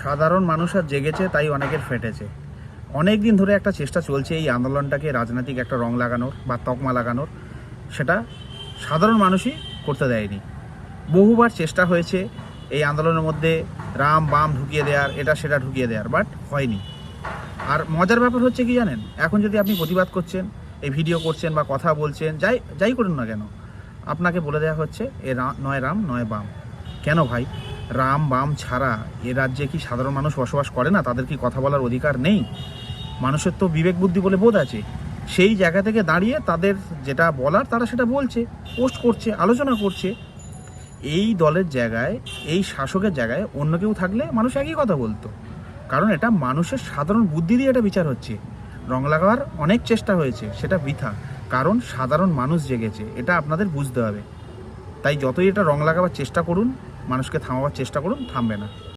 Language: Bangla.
সাধারণ মানুষ আর জেগেছে, তাই অনেকের ফেটেছে। অনেক দিন ধরে একটা চেষ্টা চলছে এই আন্দোলনটাকে রাজনৈতিক একটা রং লাগানোর বা তকমা লাগানোর। সেটা সাধারণ মানুষই করতে দেয়নি। বহুবার চেষ্টা হয়েছে এই আন্দোলনের মধ্যে রাম বাম ঢুকিয়ে দেওয়ার, এটা সেটা ঢুকিয়ে দেওয়ার, বাট হয়নি। আর মজার ব্যাপার হচ্ছে কি জানেন, এখন যদি আপনি প্রতিবাদ করছেন, এই ভিডিও করছেন বা কথা বলছেন, যাই করুন না কেন, আপনাকে বলে দেওয়া হচ্ছে নয় রাম নয় বাম। কেন ভাই? রাম বাম ছাড়া এ রাজ্যে কি সাধারণ মানুষ বসবাস করে না? তাদের কি কথা বলার অধিকার নেই? মানুষের তো বিবেক বুদ্ধি বলে বোধ আছে। সেই জায়গা থেকে দাঁড়িয়ে তাদের যেটা বলার তারা সেটা বলছে, পোস্ট করছে, আলোচনা করছে। এই দলের জায়গায়, এই শাসকের জায়গায় অন্য কেউ থাকলে মানুষ একই কথা বলতো। কারণ এটা মানুষের সাধারণ বুদ্ধি দিয়ে এটা বিচার হচ্ছে। রং লাগাবার অনেক চেষ্টা হয়েছে, সেটা বৃথা। কারণ সাধারণ মানুষ জেগেছে, এটা আপনাদের বুঝতে হবে। তাই যতই এটা রং লাগাবার চেষ্টা করুন, মানুষকে থামাবার চেষ্টা করুন, থামবে না।